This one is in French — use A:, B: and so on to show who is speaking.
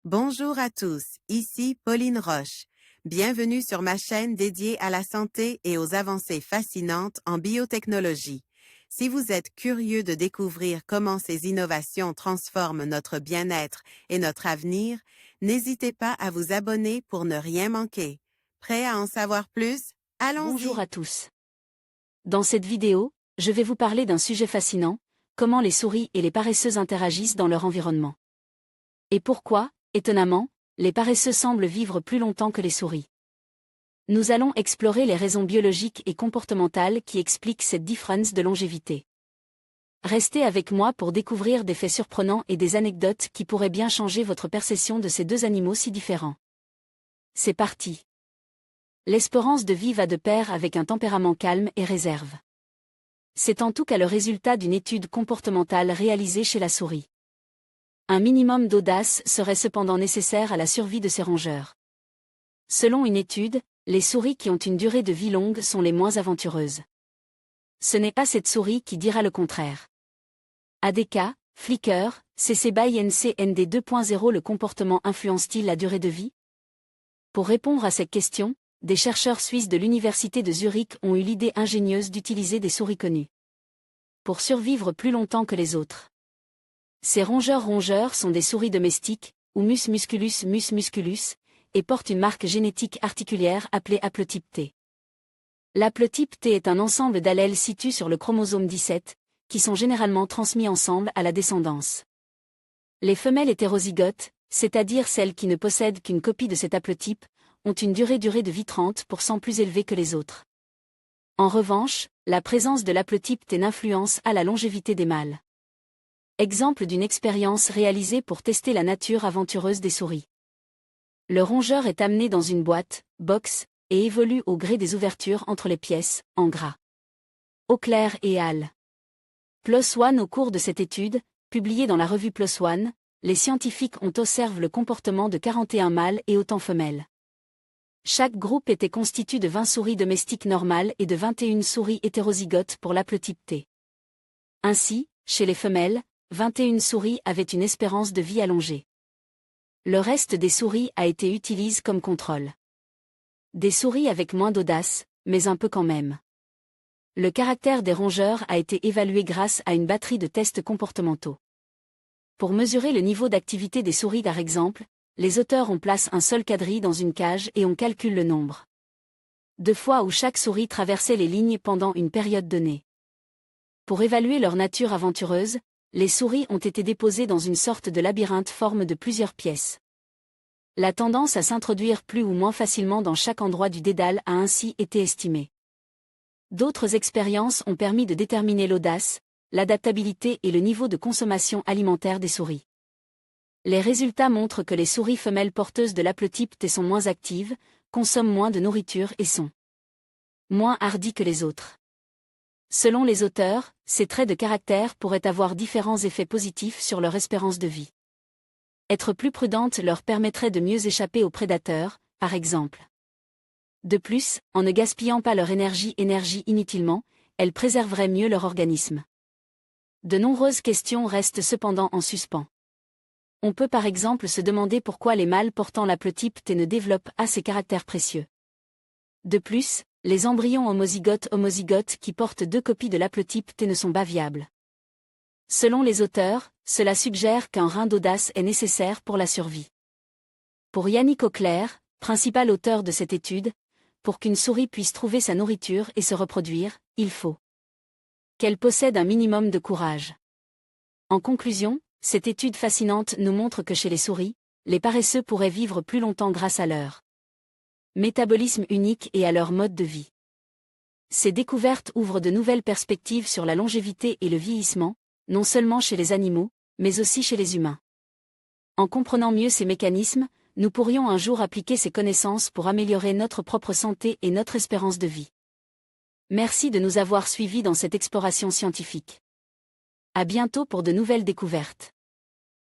A: Bonjour à tous, ici Pauline Roche. Bienvenue sur ma chaîne dédiée à la santé et aux avancées fascinantes en biotechnologie. Si vous êtes curieux de découvrir comment ces innovations transforment notre bien-être et notre avenir, n'hésitez pas à vous abonner pour ne rien manquer. Prêt à en savoir plus?
B: Bonjour
A: Allons-y!
B: à tous. Dans cette vidéo, je vais vous parler d'un sujet fascinant, comment les souris et les paresseux interagissent dans leur environnement. Et pourquoi, étonnamment, les paresseux semblent vivre plus longtemps que les souris. Nous allons explorer les raisons biologiques et comportementales qui expliquent cette différence de longévité. Restez avec moi pour découvrir des faits surprenants et des anecdotes qui pourraient bien changer votre perception de ces deux animaux si différents. C'est parti. L'espérance de vie va de pair avec un tempérament calme et réserve. C'est en tout cas le résultat d'une étude comportementale réalisée chez la souris. Un minimum d'audace serait cependant nécessaire à la survie de ces rongeurs. Selon une étude, les souris qui ont une durée de vie longue sont les moins aventureuses. Ce n'est pas cette souris qui dira le contraire. ADK, Flickr, CC BY NCND 2.0. Le comportement influence-t-il la durée de vie? Pour répondre à cette question, des chercheurs suisses de l'université de Zurich ont eu l'idée ingénieuse d'utiliser des souris connues pour survivre plus longtemps que les autres. Ces rongeurs sont des souris domestiques, ou Mus musculus, et portent une marque génétique particulière appelée haplotype T. L'haplotype T est un ensemble d'allèles situés sur le chromosome 17, qui sont généralement transmis ensemble à la descendance. Les femelles hétérozygotes, c'est-à-dire celles qui ne possèdent qu'une copie de cet haplotype, ont une durée de vie 30% plus élevée que les autres. En revanche, la présence de l'haplotype T n'influence à la longévité des mâles. Exemple d'une expérience réalisée pour tester la nature aventureuse des souris. Le rongeur est amené dans une boîte, box, et évolue au gré des ouvertures entre les pièces, en gras. Eau claire et al. PLOS ONE. Au cours de cette étude, publiée dans la revue PLOS ONE, les scientifiques ont observé le comportement de 41 mâles et autant femelles. Chaque groupe était constitué de 20 souris domestiques normales et de 21 souris hétérozygotes pour l'haplotype T. Ainsi, chez les femelles, 21 souris avaient une espérance de vie allongée. Le reste des souris a été utilisé comme contrôle. Des souris avec moins d'audace, mais un peu quand même. Le caractère des rongeurs a été évalué grâce à une batterie de tests comportementaux. Pour mesurer le niveau d'activité des souris par exemple, les auteurs ont placé un seul quadrille dans une cage et on calcule le nombre de fois où chaque souris traversait les lignes pendant une période donnée. Pour évaluer leur nature aventureuse, les souris ont été déposées dans une sorte de labyrinthe forme de plusieurs pièces. La tendance à s'introduire plus ou moins facilement dans chaque endroit du dédale a ainsi été estimée. D'autres expériences ont permis de déterminer l'audace, l'adaptabilité et le niveau de consommation alimentaire des souris. Les résultats montrent que les souris femelles porteuses de l'haplotype T sont moins actives, consomment moins de nourriture et sont moins hardies que les autres. Selon les auteurs, ces traits de caractère pourraient avoir différents effets positifs sur leur espérance de vie. Être plus prudentes leur permettrait de mieux échapper aux prédateurs, par exemple. De plus, en ne gaspillant pas leur énergie inutilement, elles préserveraient mieux leur organisme. De nombreuses questions restent cependant en suspens. On peut par exemple se demander pourquoi les mâles portant l'haplotype T ne développent pas ces caractères précieux. De plus, les embryons homozygotes qui portent 2 copies de l'haplotype T ne sont pas viables. Selon les auteurs, cela suggère qu'un rein d'audace est nécessaire pour la survie. Pour Yannick Auclair, principal auteur de cette étude, pour qu'une souris puisse trouver sa nourriture et se reproduire, il faut qu'elle possède un minimum de courage. En conclusion, cette étude fascinante nous montre que chez les souris, les paresseux pourraient vivre plus longtemps grâce à leur métabolisme unique et à leur mode de vie. Ces découvertes ouvrent de nouvelles perspectives sur la longévité et le vieillissement, non seulement chez les animaux, mais aussi chez les humains. En comprenant mieux ces mécanismes, nous pourrions un jour appliquer ces connaissances pour améliorer notre propre santé et notre espérance de vie. Merci de nous avoir suivis dans cette exploration scientifique. À bientôt pour de nouvelles découvertes.